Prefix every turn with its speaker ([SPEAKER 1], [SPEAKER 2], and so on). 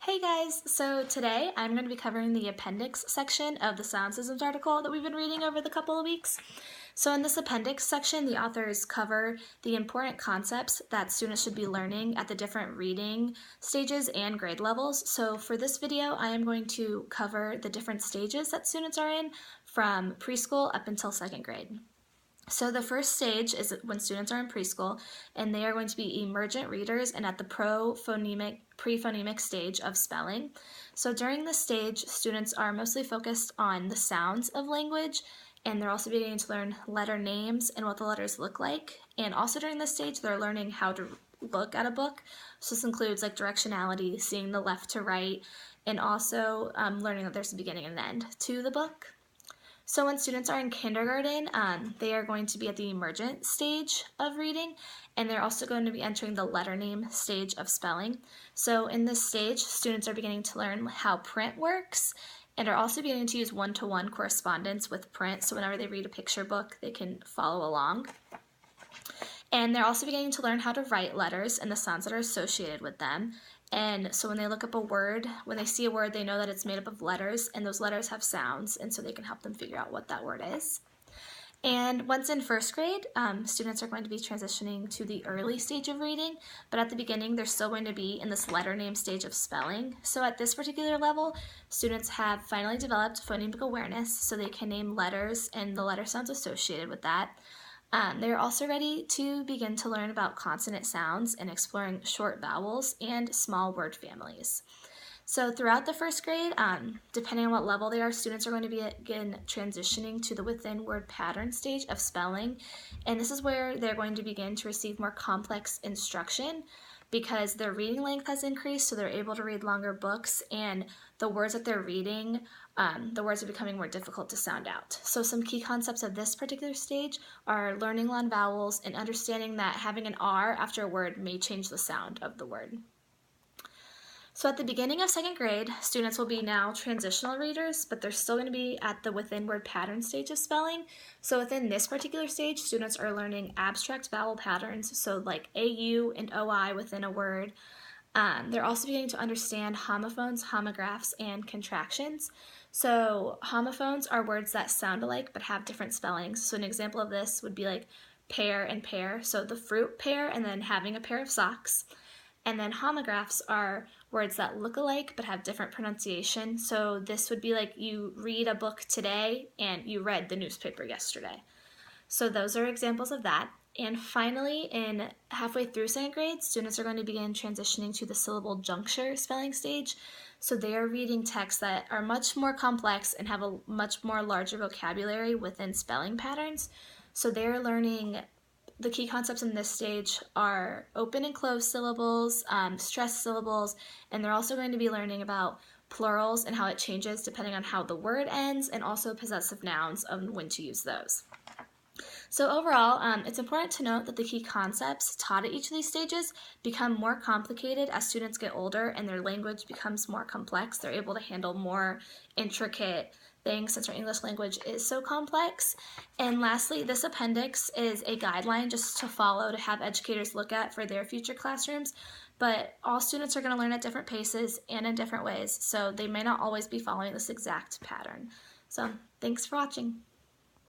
[SPEAKER 1] Hey guys, so today I'm going to be covering the appendix section of the sound systems article that we've been reading over the couple of weeks. So in this appendix section, the authors cover the important concepts that students should be learning at the different reading stages and grade levels. So for this video, I am going to cover the different stages that students are in from preschool up until second grade. So the first stage is when students are in preschool, and they are going to be emergent readers and at the pre-phonemic stage of spelling. So during this stage, students are mostly focused on the sounds of language, and they're also beginning to learn letter names and what the letters look like. And also during this stage, they're learning how to look at a book. So this includes like directionality, seeing the left to right, and also learning that there's a beginning and an end to the book. So when students are in kindergarten, they are going to be at the emergent stage of reading, and they're also going to be entering the letter name stage of spelling. So in this stage, students are beginning to learn how print works, and are also beginning to use one-to-one correspondence with print, so whenever they read a picture book, they can follow along. And they're also beginning to learn how to write letters and the sounds that are associated with them. And so when they look up a word, when they see a word, they know that it's made up of letters, and those letters have sounds, and so they can help them figure out what that word is. And once in first grade, students are going to be transitioning to the early stage of reading, but at the beginning, they're still going to be in this letter name stage of spelling. So at this particular level, students have finally developed phonemic awareness, so they can name letters and the letter sounds associated with that. They're also ready to begin to learn about consonant sounds and exploring short vowels and small word families. So throughout the first grade, depending on what level they are, students are going to begin transitioning to the within word pattern stage of spelling, and this is where they're going to begin to receive more complex instruction because their reading length has increased, so they're able to read longer books, and the words that they're reading, the words are becoming more difficult to sound out. So some key concepts of this particular stage are learning long vowels and understanding that having an R after a word may change the sound of the word. So at the beginning of second grade, students will be now transitional readers, but they're still going to be at the within word pattern stage of spelling. So within this particular stage, students are learning abstract vowel patterns, so like AU and OI within a word. They're also beginning to understand homophones, homographs, and contractions. So homophones are words that sound alike but have different spellings. So an example of this would be like pear and pear, so the fruit pear and then having a pair of socks. And then homographs are words that look alike but have different pronunciation. So this would be like you read a book today and you read the newspaper yesterday. So those are examples of that. And finally, in halfway through second grade, students are going to begin transitioning to the syllable juncture spelling stage. So they are reading texts that are much more complex and have a much more larger vocabulary within spelling patterns. So they're learning the key concepts in this stage are open and closed syllables, stressed syllables, and they're also going to be learning about plurals and how it changes depending on how the word ends, and also possessive nouns and when to use those. So overall, it's important to note that the key concepts taught at each of these stages become more complicated as students get older and their language becomes more complex. They're able to handle more intricate things since our English language is so complex. And lastly, this appendix is a guideline just to follow to have educators look at for their future classrooms, but all students are going to learn at different paces and in different ways, so they may not always be following this exact pattern. So thanks for watching.